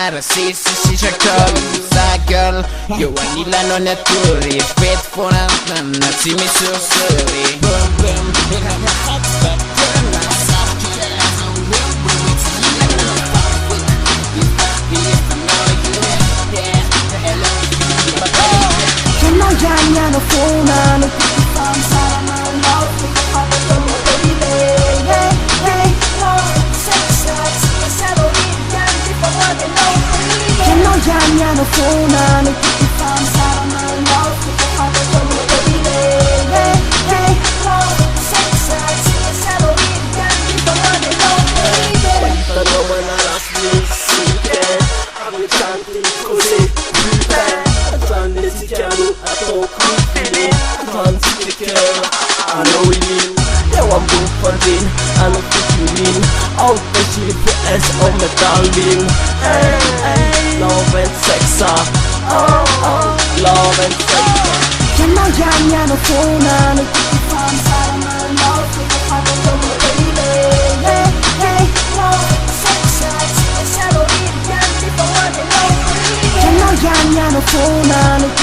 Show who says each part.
Speaker 1: Narcisi sicercoli sa girl io vanilla non è turi faithful and see me so sorry boom boom
Speaker 2: che noia mi hanno fumato tutti i fan saranno in love fatto come baby hey hey love sexe se lo ridianti for the love che noia mi hanno fumato tutti i fan saranno in love fatto come baby hey hey love sexe se lo ridianti for the love
Speaker 3: quanta roba nella sua avevo tanti così tranne si chiamo a poco fine tanti che I know you I'm good for din I know what you mean all the GPS on my darling hey hey love and sex oh love and sex
Speaker 2: che noia mi hanno fumato tutti i fan saranno in love fatto come baby hey hey love sex se lo ridianti for the love che noia mi hanno fumato